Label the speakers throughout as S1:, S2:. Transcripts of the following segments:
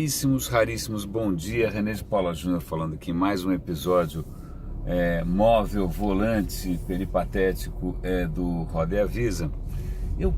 S1: Raríssimos, bom dia, René de Paula Júnior falando aqui, mais um episódio móvel, volante, peripatético do Roda e Avisa. Eu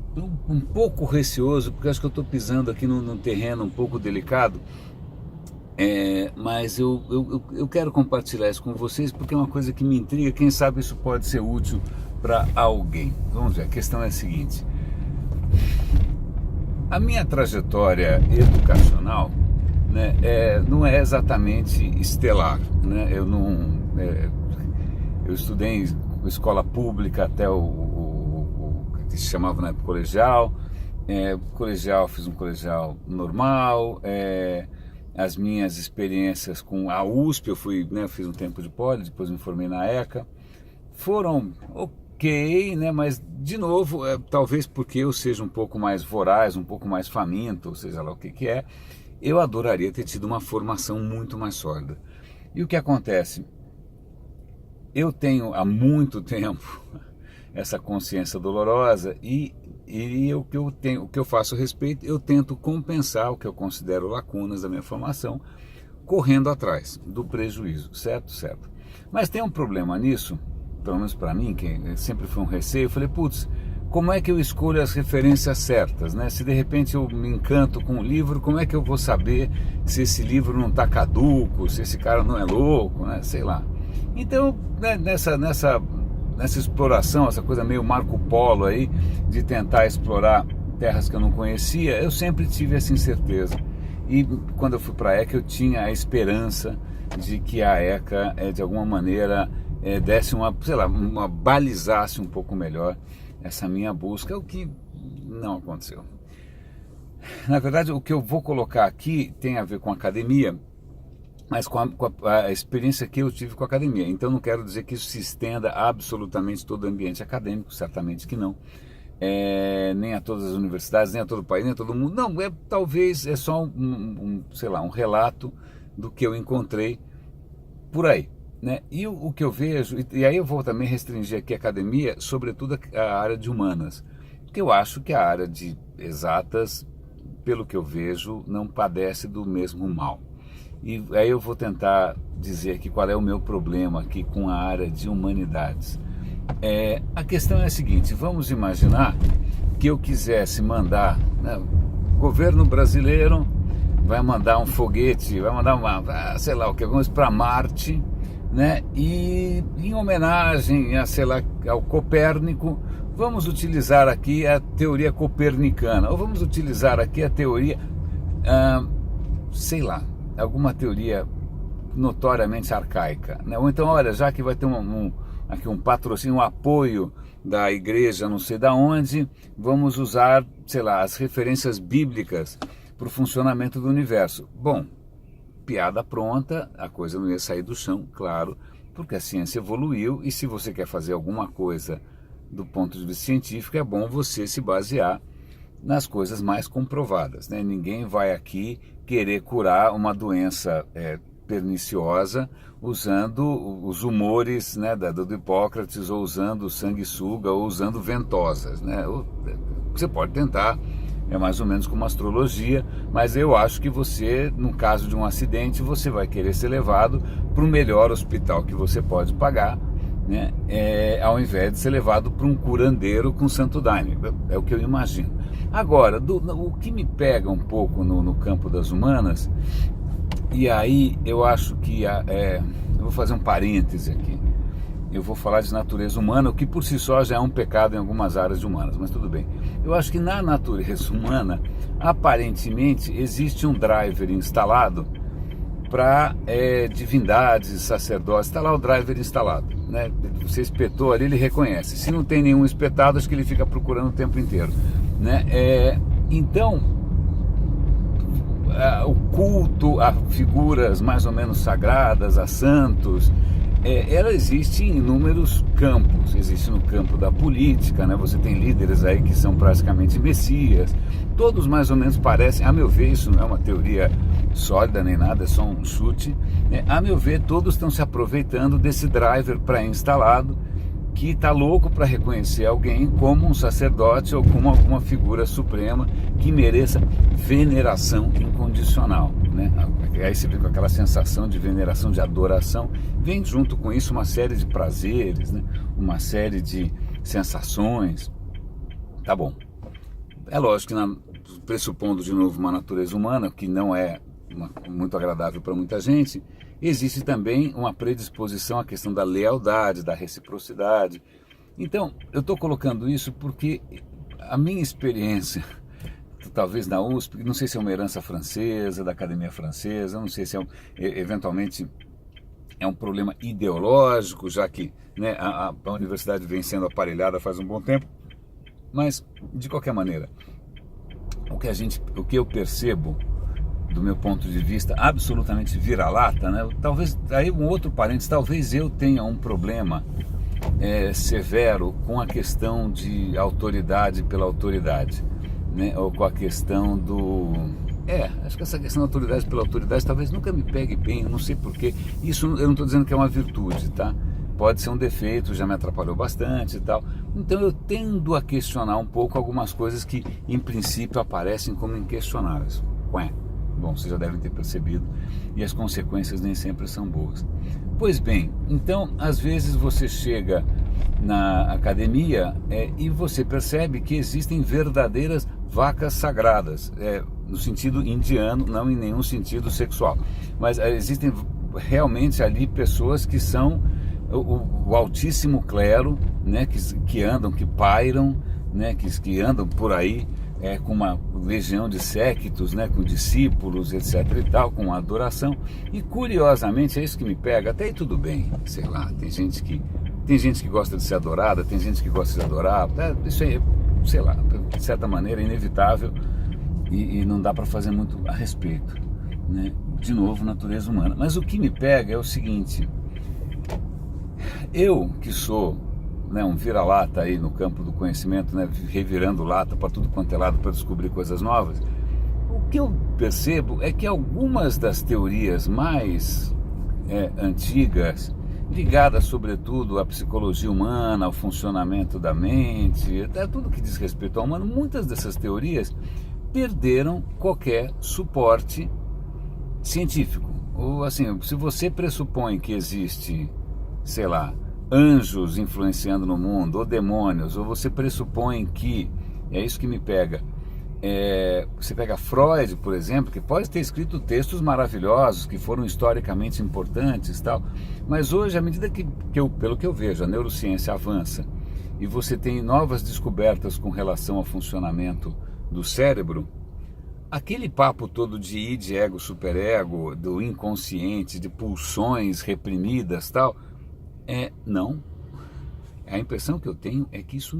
S1: estou um pouco receoso, porque acho que eu estou pisando aqui num terreno um pouco delicado, mas eu quero compartilhar isso com vocês, porque é uma coisa que me intriga, quem sabe isso pode ser útil para alguém. Vamos ver, a questão é a seguinte. A minha trajetória educacional, né, não é exatamente estelar, né? Eu estudei em escola pública até o que se chamava na época colegial. Fiz um colegial normal. As minhas experiências com a USP, eu fiz um tempo de poli, depois me formei na ECA, foram ok, né? Mas de novo, talvez porque eu seja um pouco mais voraz, um pouco mais faminto, ou seja lá o que é, eu adoraria ter tido uma formação muito mais sólida. E o que acontece? Eu tenho há muito tempo essa consciência dolorosa e o que eu faço a respeito, eu tento compensar o que eu considero lacunas da minha formação, correndo atrás do prejuízo, certo? Mas tem um problema nisso, pelo menos para mim, que sempre foi um receio. Eu falei, putz, como é que eu escolho as referências certas, né? Se de repente eu me encanto com um livro, como é que eu vou saber se esse livro não está caduco, se esse cara não é louco, né? Sei lá. Então, né, nessa exploração, essa coisa meio Marco Polo aí, de tentar explorar terras que eu não conhecia, eu sempre tive essa incerteza. E quando eu fui para a ECA, eu tinha a esperança de que a ECA, de alguma maneira, desse balizasse um pouco melhor essa minha busca, o que não aconteceu. Na verdade, o que eu vou colocar aqui tem a ver com academia, mas com a experiência que eu tive com a academia. Então não quero dizer que isso se estenda a absolutamente todo o ambiente acadêmico, certamente que não. Nem a todas as universidades, nem a todo o país, nem a todo mundo. Não, talvez é só um relato do que eu encontrei por aí. Né? E o que eu vejo, e aí eu vou também restringir aqui a academia, sobretudo a área de humanas, porque eu acho que a área de exatas, pelo que eu vejo, não padece do mesmo mal. E aí eu vou tentar dizer aqui qual é o meu problema aqui com a área de humanidades. A questão é a seguinte, vamos imaginar que eu quisesse mandar, né, o governo brasileiro vai mandar um foguete, vai mandar vamos para Marte, né? E em homenagem ao Copérnico, vamos utilizar aqui a teoria copernicana, ou vamos utilizar aqui a teoria, alguma teoria notoriamente arcaica, né? Ou então, olha, já que vai ter aqui um patrocínio, um apoio da igreja não sei da onde, vamos usar, as referências bíblicas para o funcionamento do universo. Bom, piada pronta, a coisa não ia sair do chão, claro, porque a ciência evoluiu e se você quer fazer alguma coisa do ponto de vista científico, é bom você se basear nas coisas mais comprovadas, né? Ninguém vai aqui querer curar uma doença perniciosa usando os humores, né, do Hipócrates, ou usando sanguessuga, ou usando ventosas, né? Você pode tentar, é mais ou menos como astrologia, mas eu acho que você, no caso de um acidente, você vai querer ser levado para o melhor hospital que você pode pagar, né? Ao invés de ser levado para um curandeiro com santo daime, é o que eu imagino. Agora, o que me pega um pouco no campo das humanas, e aí eu acho que, eu vou fazer um parêntese aqui, eu vou falar de natureza humana, o que por si só já é um pecado em algumas áreas de humanas, mas tudo bem. Eu acho que na natureza humana, aparentemente, existe um driver instalado para divindades, sacerdotes. Está lá o driver instalado, né? Você espetou ali, ele reconhece. Se não tem nenhum espetado, acho que ele fica procurando o tempo inteiro, né? Então, o culto a figuras mais ou menos sagradas, a santos, ela existe em inúmeros campos. Existe no campo da política, né? Você tem líderes aí que são praticamente messias, todos mais ou menos parecem, a meu ver, isso não é uma teoria sólida nem nada, é só um chute, né? A meu ver, todos estão se aproveitando desse driver pré-instalado que está louco para reconhecer alguém como um sacerdote ou como alguma figura suprema que mereça veneração incondicional, né? Aí você vê com aquela sensação de veneração, de adoração, vem junto com isso uma série de prazeres, né? Uma série de sensações. Tá bom. É lógico que pressupondo de novo uma natureza humana que não é muito agradável para muita gente, existe também uma predisposição à questão da lealdade, da reciprocidade. Então, eu estou colocando isso porque a minha experiência, talvez na USP, não sei se é uma herança francesa, da Academia Francesa, não sei se eventualmente é um problema ideológico, já que, né, a universidade vem sendo aparelhada faz um bom tempo, mas, de qualquer maneira, o que eu percebo, do meu ponto de vista, absolutamente vira-lata, né? Talvez, aí um outro parênteses, talvez eu tenha um problema severo com a questão de autoridade pela autoridade, né? Ou com a questão acho que essa questão da autoridade pela autoridade talvez nunca me pegue bem, eu não sei porquê. Isso eu não estou dizendo que é uma virtude, tá? Pode ser um defeito, já me atrapalhou bastante e tal. Então eu tendo a questionar um pouco algumas coisas que em princípio aparecem como inquestionáveis. Bom, vocês já devem ter percebido, e as consequências nem sempre são boas. Pois bem, então às vezes você chega na academia e você percebe que existem verdadeiras vacas sagradas, no sentido indiano, não em nenhum sentido sexual, mas existem realmente ali pessoas que são o altíssimo clero, né, que andam, que pairam, né, que andam por aí com uma legião de séquitos, né, com discípulos, etc e tal, com adoração. E curiosamente, é isso que me pega, até aí tudo bem, sei lá, tem gente que gosta de ser adorada, tem gente que gosta de adorar, isso é, sei lá, de certa maneira inevitável e não dá para fazer muito a respeito, né? De novo, natureza humana. Mas o que me pega é o seguinte: eu que sou, né, um vira-lata aí no campo do conhecimento, né, revirando lata para tudo quanto é lado para descobrir coisas novas, o que eu percebo é que algumas das teorias mais antigas, ligadas sobretudo à psicologia humana, ao funcionamento da mente, até tudo que diz respeito ao humano, muitas dessas teorias perderam qualquer suporte científico. Ou assim, se você pressupõe que existe, sei lá, anjos influenciando no mundo, ou demônios, ou você pressupõe que, é isso que me pega, você pega Freud, por exemplo, que pode ter escrito textos maravilhosos, que foram historicamente importantes e tal, mas hoje, à medida que pelo que eu vejo, a neurociência avança, e você tem novas descobertas com relação ao funcionamento do cérebro, aquele papo todo de id, ego, superego, do inconsciente, de pulsões reprimidas e tal, não. A impressão que eu tenho é que isso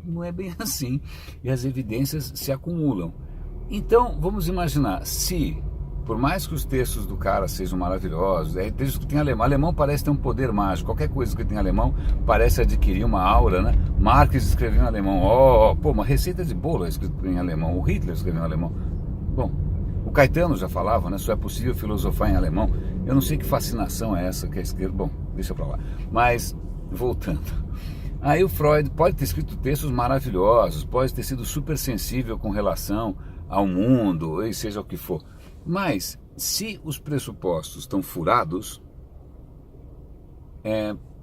S1: não é bem assim, e as evidências se acumulam. Então, vamos imaginar, se, por mais que os textos do cara sejam maravilhosos, textos que tem alemão parece ter um poder mágico, qualquer coisa que tem alemão parece adquirir uma aura, né? Marx escreveu em alemão, uma receita de bolo é escrita em alemão, o Hitler escreveu em alemão. Bom, o Caetano já falava, né? Só é possível filosofar em alemão. Eu não sei que fascinação é essa que a esquerda... Bom, deixa pra lá. Mas, voltando. Aí o Freud pode ter escrito textos maravilhosos, pode ter sido super sensível com relação ao mundo, e seja o que for. Mas, se os pressupostos estão furados,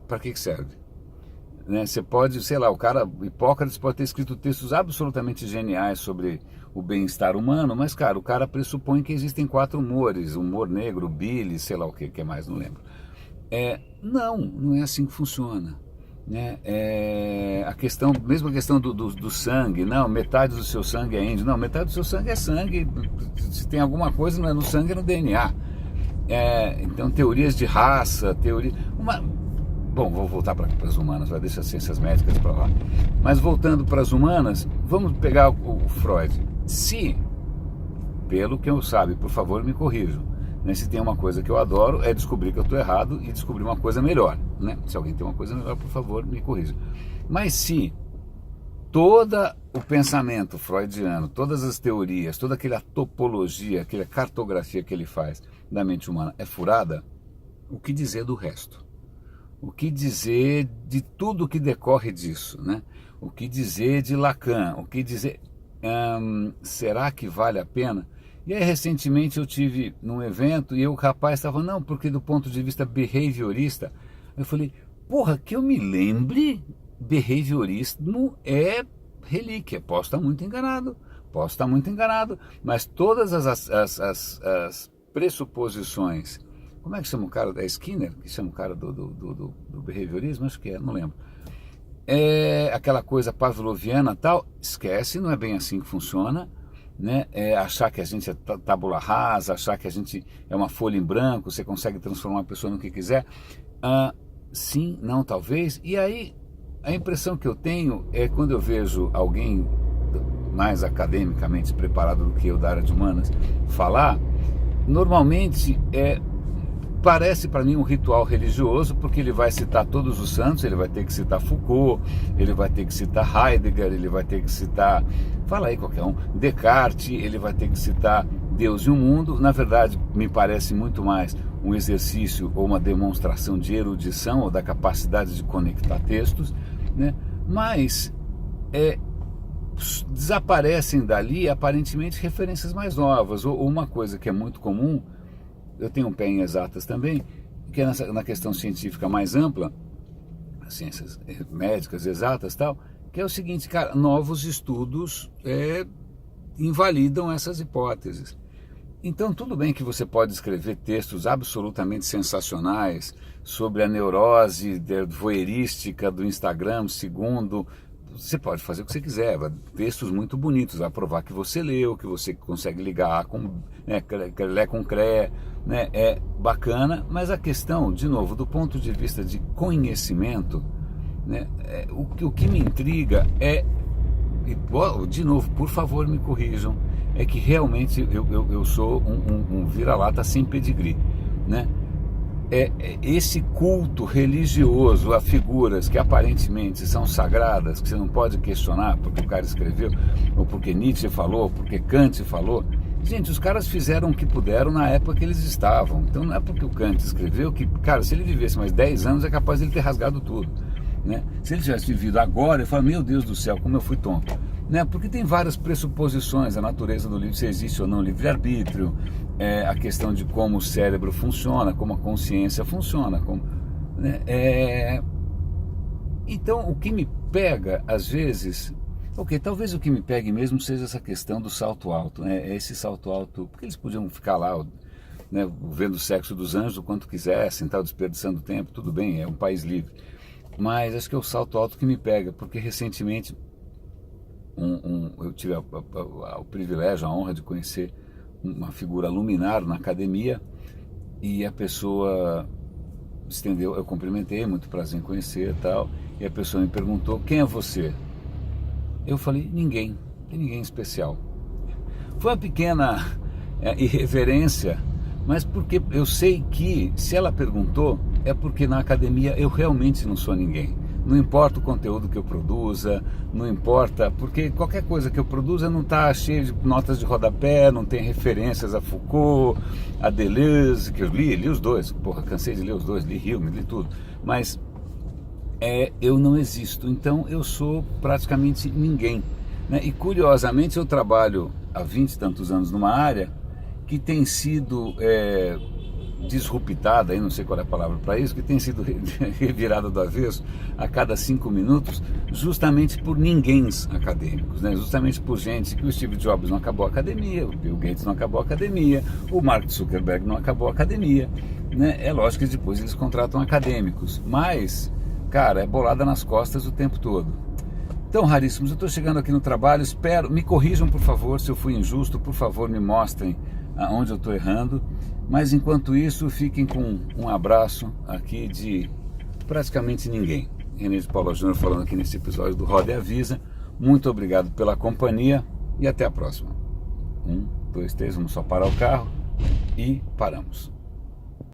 S1: para que serve? Né? Você pode, sei lá, Hipócrates pode ter escrito textos absolutamente geniais sobre o bem-estar humano, mas, cara, o cara pressupõe que existem 4 humores, humor negro, bilis, sei lá o que é mais, não lembro. Não é assim que funciona. Né? Mesmo a questão do sangue, não, metade do seu sangue é índio, não, metade do seu sangue é sangue, se tem alguma coisa não é no sangue, é no DNA. Então teorias de raça, bom, vou voltar para as humanas, vai deixar as ciências médicas para lá, mas voltando para as humanas, vamos pegar o Freud. Se, pelo que eu sabe, por favor me corrijam, né? Se tem uma coisa que eu adoro é descobrir que eu estou errado e descobrir uma coisa melhor, né? Se alguém tem uma coisa melhor, por favor, me corrija. Mas se todo o pensamento freudiano, todas as teorias, toda aquela topologia, aquela cartografia que ele faz da mente humana é furada, o que dizer do resto? O que dizer de tudo que decorre disso, né? O que dizer de Lacan? O que dizer... será que vale a pena? E aí, recentemente, eu tive num evento e o rapaz estava, não, porque do ponto de vista behaviorista, eu falei, porra, que eu me lembre, behaviorismo é relíquia, posso estar muito enganado, mas todas as pressuposições, como é que chama o cara? É Skinner, que chama o cara do behaviorismo? Acho que é, não lembro. É aquela coisa pavloviana tal, esquece, não é bem assim que funciona, né? Achar que a gente é tábula rasa, achar que a gente é uma folha em branco, você consegue transformar a pessoa no que quiser. Sim, não, talvez. E aí, a impressão que eu tenho é quando eu vejo alguém mais academicamente preparado do que eu da área de humanas falar, normalmente parece para mim um ritual religioso, porque ele vai citar todos os santos, ele vai ter que citar Foucault, ele vai ter que citar Heidegger, ele vai ter que citar, fala aí qualquer um, Descartes, ele vai ter que citar Deus e o mundo. Na verdade, me parece muito mais um exercício ou uma demonstração de erudição ou da capacidade de conectar textos, né? Mas desaparecem dali aparentemente referências mais novas, ou uma coisa que é muito comum. Eu tenho um pé em exatas também, que é na questão científica mais ampla, ciências médicas, exatas e tal, que é o seguinte, cara, novos estudos invalidam essas hipóteses. Então, tudo bem que você pode escrever textos absolutamente sensacionais sobre a neurose voyeurística do Instagram, segundo... Você pode fazer o que você quiser, textos muito bonitos, vai provar que você leu, que você consegue ligar com, Lé com Cré, né? É bacana, mas a questão, de novo, do ponto de vista de conhecimento, né, o que me intriga de novo, por favor me corrijam, é que realmente eu sou um vira-lata sem pedigree, né? Esse culto religioso a figuras que aparentemente são sagradas, que você não pode questionar porque o cara escreveu, ou porque Nietzsche falou, ou porque Kant falou. Gente, os caras fizeram o que puderam na época que eles estavam. Então não é porque o Kant escreveu que, cara, se ele vivesse mais 10 anos é capaz de ele ter rasgado tudo, né? Se ele tivesse vivido agora, eu falo, meu Deus do céu, como eu fui tonto, né? Porque tem várias pressuposições, a natureza do livro, se existe ou não livre-arbítrio, a questão de como o cérebro funciona, como a consciência funciona, né? Então, o que me pega, às vezes... talvez o que me pegue mesmo seja essa questão do salto alto, né? Esse salto alto, porque eles podiam ficar lá, né, vendo o sexo dos anjos o quanto quisessem, tal, desperdiçando tempo, tudo bem, é um país livre. Mas acho que é o salto alto que me pega, porque recentemente eu tive o privilégio, a honra de conhecer uma figura luminar na academia, e a pessoa estendeu, eu cumprimentei, muito prazer em conhecer e tal, e a pessoa me perguntou, quem é você? Eu falei, ninguém, tem ninguém especial. Foi uma pequena irreverência, mas porque eu sei que, se ela perguntou, é porque na academia eu realmente não sou ninguém. Não importa o conteúdo que eu produza, não importa, porque qualquer coisa que eu produza não está cheia de notas de rodapé, não tem referências a Foucault, a Deleuze, que eu li os dois, porra, cansei de ler os dois, li Hume, li tudo, mas eu não existo, então eu sou praticamente ninguém, né? E curiosamente eu trabalho há 20 e tantos anos numa área que tem sido disruptada, aí não sei qual é a palavra para isso, que tem sido revirada do avesso a cada 5 minutos, justamente por ninguéms acadêmicos, né? Justamente por gente que o Steve Jobs não acabou a academia, o Bill Gates não acabou a academia, o Mark Zuckerberg não acabou a academia, né? É lógico que depois eles contratam acadêmicos, mas, cara, é bolada nas costas o tempo todo. Então, raríssimos, eu estou chegando aqui no trabalho, espero, me corrijam por favor se eu fui injusto, por favor me mostrem aonde eu estou errando, mas enquanto isso, fiquem com um abraço aqui de praticamente ninguém. René de Paula Júnior falando aqui nesse episódio do Roda e Avisa. Muito obrigado pela companhia e até a próxima. 1, 2, 3, vamos só parar o carro e paramos.